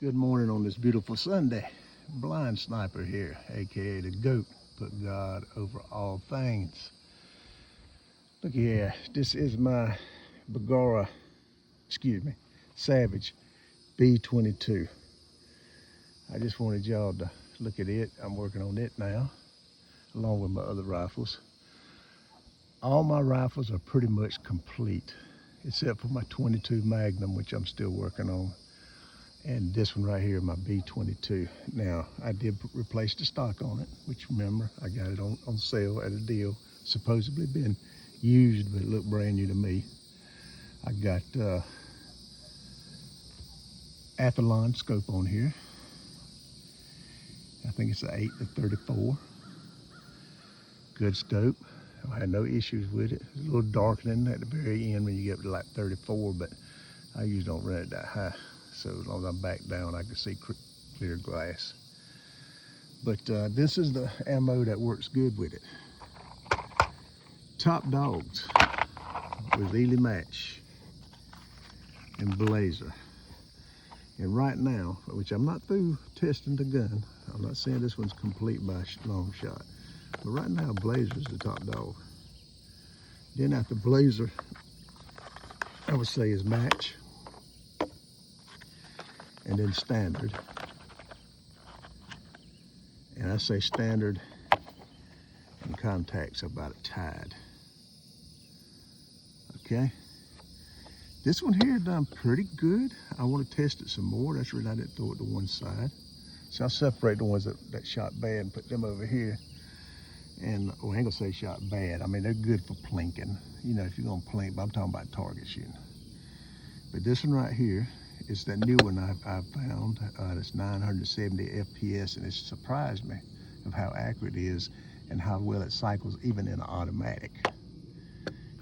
Good morning on this beautiful Sunday. Blind Sniper here, aka the GOAT. Put God over all things. Look here, this is my Savage B22. I just wanted y'all to look at it. I'm working on it now, along with my other rifles. All my rifles are pretty much complete, except for my 22 Magnum, which I'm still working on. And this one right here, my B22. Now, I did replace the stock on it, which remember, I got it on sale at a deal. Supposedly been used, but it looked brand new to me. I got Athlon scope on here. I think it's an 8-34. Good scope. I had no issues with it. It's a little darkening at the very end when you get up to like 34, but I usually don't run it that high. So as long as I'm back down, I can see clear glass. But this is the ammo that works good with it. Top dogs with Ely Match and Blazer. And right now, which I'm not through testing the gun, I'm not saying this one's complete by a long shot, but right now Blazer's the top dog. Then after Blazer, I would say is Match, and then Standard. And I say Standard and Contact's about tied. Okay. This one here done pretty good. I want to test it some more. That's the reason I didn't throw it to one side. So I'll separate the ones that shot bad and put them over here. And I ain't gonna say shot bad. I mean, they're good for plinking. You know, if you're gonna plink, but I'm talking about target shooting. But this one right here is that new one I found. It's 970 FPS, and it surprised me of how accurate it is and how well it cycles even in an automatic.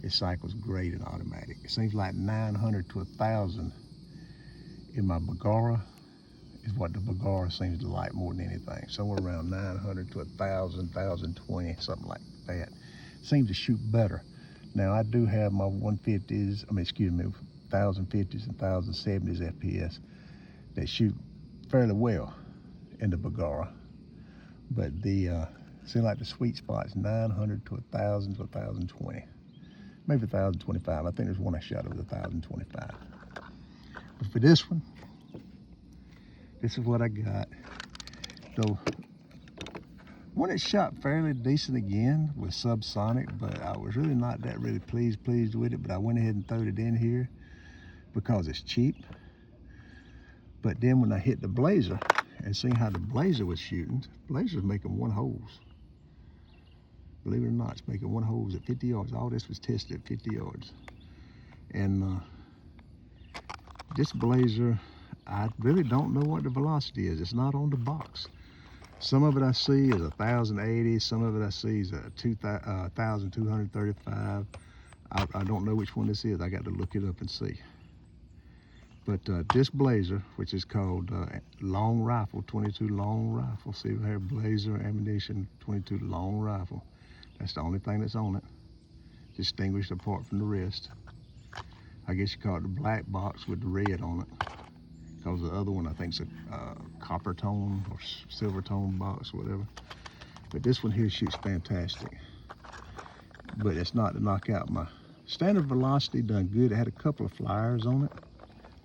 It cycles great in automatic. It seems like 900 to 1,000 in my Bergara is what the Bergara seems to like more than anything. Somewhere around 900 to 1,000, 1,020, something like that. Seems to shoot better. Now I do have my 150s, 1050s and 1070s FPS that shoot fairly well in the Bergara. But the seems like the sweet spot is 900 to 1,000 to 1,020. Maybe 1,025. I think there's one I shot over 1,025. But for this one, this is what I got. So one that shot fairly decent again was subsonic, but I was really not that really pleased with it. But I went ahead and threw it in here because it's cheap. But then when I hit the Blazer and seeing how the Blazer was shooting, Blazer's making one holes. Believe it or not, it's making one holes at 50 yards. All this was tested at 50 yards. And this Blazer, I really don't know what the velocity is. It's not on the box. Some of it I see is 1,080. Some of it I see is 1,235. I don't know which one this is. I got to look it up and see. But this Blazer, which is called long rifle, 22 long rifle. See right here, Blazer ammunition, 22 long rifle. That's the only thing that's on it, distinguished apart from the rest. I guess you call it the black box with the red on it, because the other one I think is a copper tone or silver tone box, whatever. But this one here shoots fantastic. But it's not to knock out my standard velocity. Done good. It had a couple of flyers on it.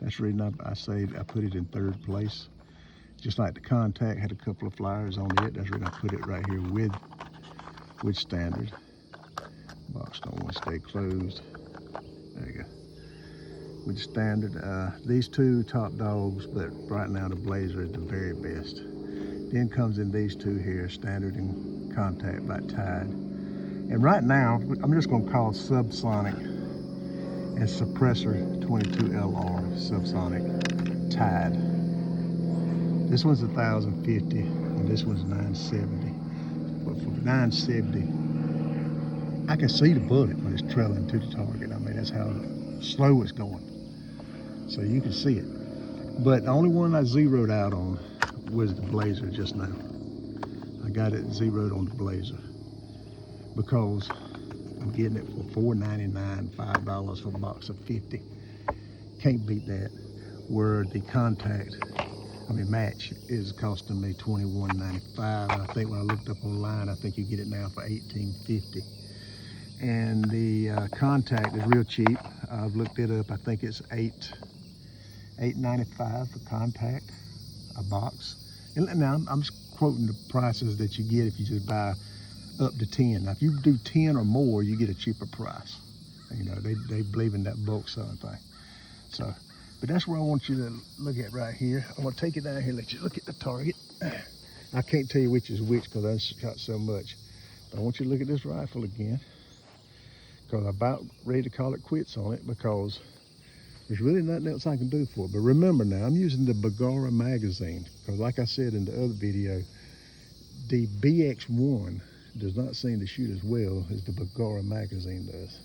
That's the reason I say I put it in third place. Just like the Contact had a couple of flyers on it. That's the reason I put it right here with Standard. Box don't want to stay closed. There you go. With Standard, these two top dogs, but right now the Blazer is the very best. Then comes in these two here, Standard and Contact, about tied. And right now, I'm just going to call Subsonic and Suppressor 22LR Subsonic tied. This one's 1,050 and this one's 970. But for 970, I can see the bullet when it's trailing to the target. I mean, that's how slow it's going. So you can see it. But the only one I zeroed out on was the Blazer just now. I got it zeroed on the Blazer because I'm getting it for $4.99, $5 for a box of 50. Can't beat that. Where the Contact, match is costing me $21.95. I think when I looked up online, I think you get it now for $18.50. And the contact is real cheap. I've looked it up. I think it's $8.95 for contact, a box. And now I'm just quoting the prices that you get if you just buy up to 10. Now, if you do 10 or more, you get a cheaper price. You know, they believe in that bulk selling thing. So, but that's where I want you to look at right here. I'm gonna take it down here and let you look at the target. I can't tell you which is which because I shot so much. But I want you to look at this rifle again, because I'm about ready to call it quits on it because there's really nothing else I can do for it. But remember now, I'm using the Bergara magazine because, like I said in the other video, the BX1 does not seem to shoot as well as the Bergara magazine does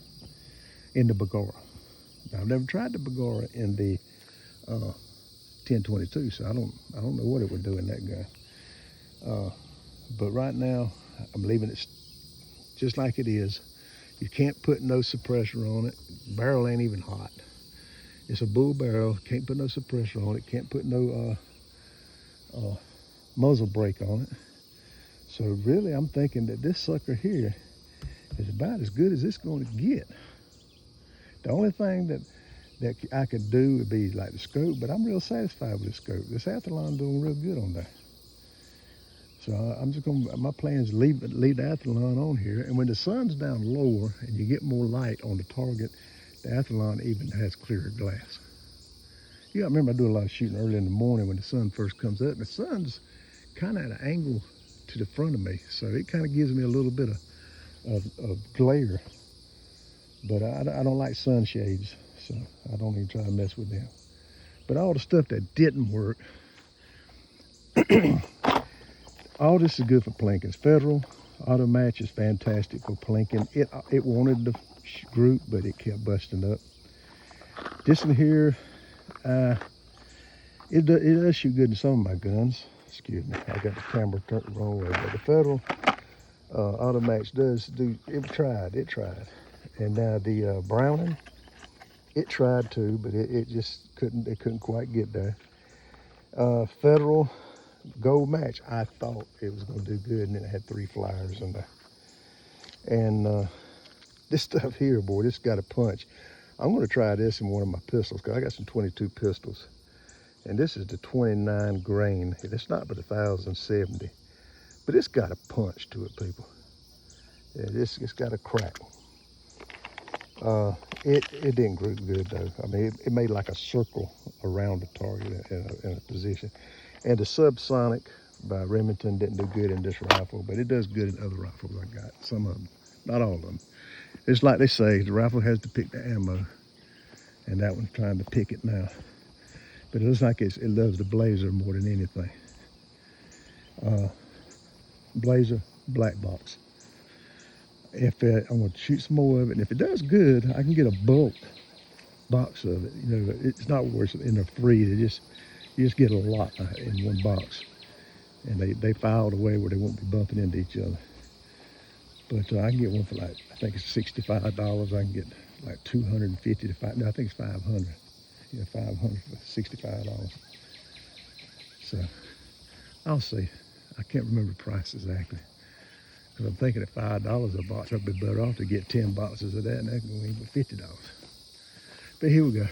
in the Bergara. Now, I've never tried the Bergara in the 1022, so I don't know what it would do in that gun. But right now, I'm leaving it just like it is. You can't put no suppressor on it. Barrel ain't even hot. It's a bull barrel. Can't put no suppressor on it. Can't put no muzzle brake on it. So really, I'm thinking that this sucker here is about as good as it's going to get. The only thing that I could do would be like the scope, but I'm real satisfied with the scope. This Athlon doing real good on that. So I'm just gonna, my plan is leave the Athlon on here, and when the sun's down lower and you get more light on the target, the Athlon even has clearer glass. You gotta remember, I do a lot of shooting early in the morning when the sun first comes up. The sun's kind of at an angle to the front of me, so it kind of gives me a little bit of glare. But I don't like sunshades, so I don't even try to mess with them. But all the stuff that didn't work, all this is good for plinkins. Federal Auto Match is fantastic for plinking. It wanted the group, but it kept busting up. This one here, it does shoot good in some of my guns. Excuse me, I got the camera turned the wrong way. But the Federal Auto Match does do. It tried. And now the Browning, it tried to, but it just couldn't. It couldn't quite get there. Federal Gold Match, I thought it was going to do good, and then it had 3 flyers in there. And this stuff here, boy, this got a punch. I'm going to try this in one of my pistols because I got some 22 pistols, and this is the 29 grain. It's not but 1,070, but it's got a punch to it, people. Yeah, it's got a crack. It didn't group good though. I mean, it made like a circle around the target in a position. And the Subsonic by Remington didn't do good in this rifle, but it does good in other rifles I got. Some of them, not all of them. It's like they say, the rifle has to pick the ammo, and that one's trying to pick it now. But it looks like it loves the Blazer more than anything. Blazer, black box. If I'm going to shoot some more of it, and if it does good, I can get a bulk box of it. You know, it's not worse in the free. You just get a lot in one box, and they filed away where they won't be bumping into each other. But I can get one for like, I think it's $65. I can get like 250 to 5. No, I think it's 500. Yeah, 500 for $65. So I'll see. I can't remember the price exactly. Because I'm thinking at $5 a box, I'd be better off to get 10 boxes of that, and that can be $50. But here we go.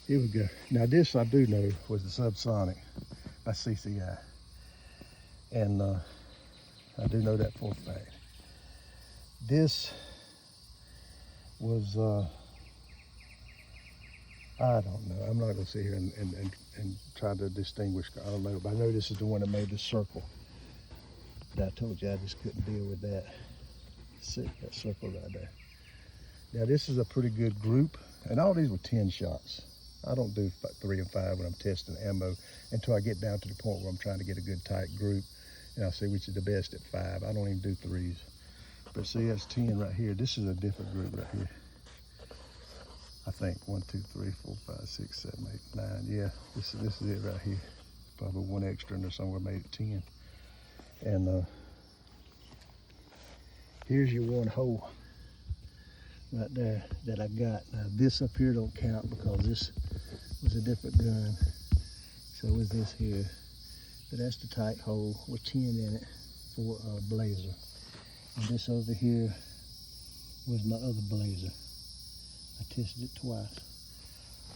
Here we go. Now this I do know was the Subsonic by CCI. And I do know that for a fact. This was, I don't know. I'm not gonna sit here and try to distinguish. I don't know, but I know this is the one that made the circle. But I told you I just couldn't deal with that. See, that circle right there. Now this is a pretty good group, and all these were 10 shots. I don't do 3 and 5 when I'm testing ammo until I get down to the point where I'm trying to get a good tight group, and I'll see which is the best at 5. I don't even do 3s. But see, that's 10 right here. This is a different group right here. I think 1, 2, 3, 4, 5, 6, 7, 8, 9. Yeah, this is it right here. Probably one extra in there somewhere made it 10. And here's your one hole right there that I got. Now this up here don't count because this was a different gun. So is this here. But that's the tight hole with 10 in it for a blazer. And this over here was my other blazer. I tested it twice.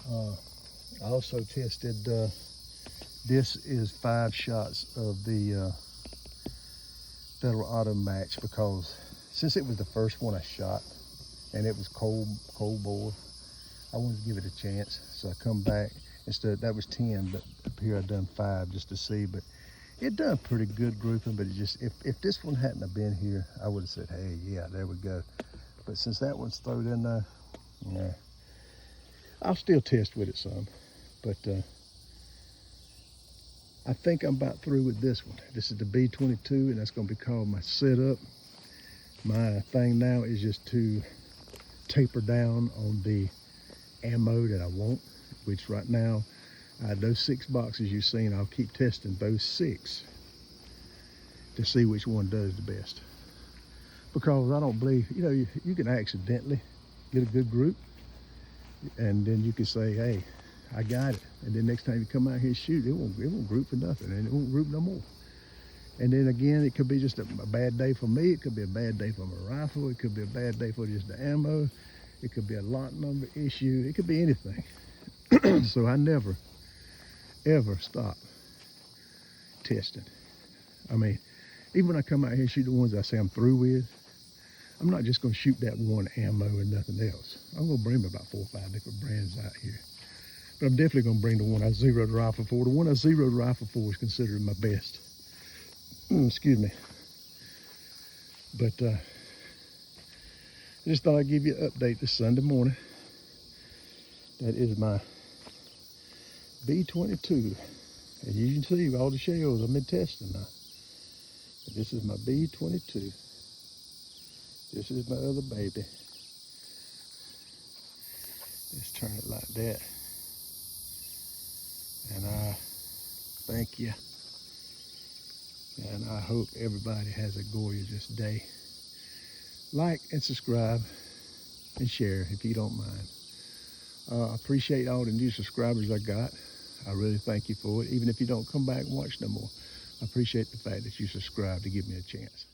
I also tested, this is 5 shots of the Federal Auto Match, because since it was the first one I shot and it was cold bore, I wanted to give it a chance. So I come back, instead that was 10, but up here I done 5 just to see. But it done pretty good grouping, but it just, if this one hadn't have been here, I would have said, hey, yeah, there we go. But since that one's thrown in there, nah. I'll still test with it some, but I think I'm about through with this one. This is the B22, and that's gonna be called my setup. My thing now is just to taper down on the ammo that I want, which right now, those 6 boxes you've seen, I'll keep testing those 6 to see which one does the best. Because I don't believe, you know, you can accidentally get a good group, and then you can say, hey, I got it. And then next time you come out here and shoot, it won't group for nothing, and it won't group no more. And then again, it could be just a bad day for me. It could be a bad day for my rifle. It could be a bad day for just the ammo. It could be a lot number issue. It could be anything. So I never, ever stop testing. I mean, even when I come out here and shoot the ones I say I'm through with, I'm not just gonna shoot that one ammo and nothing else. I'm gonna bring about 4 or 5 different brands out here. But I'm definitely gonna bring the one I zeroed the rifle for. The one I zeroed the rifle for is considered my best. Excuse me. But I just thought I'd give you an update this Sunday morning. That is my B22. As you can see, all the shells I've been testing now. But this is my B22. This is my other baby. Let's turn it like that. And I thank you. And I hope everybody has a gorgeous day. Like and subscribe and share if you don't mind. I appreciate all the new subscribers I got. I really thank you for it. Even if you don't come back and watch no more, I appreciate the fact that you subscribe to give me a chance.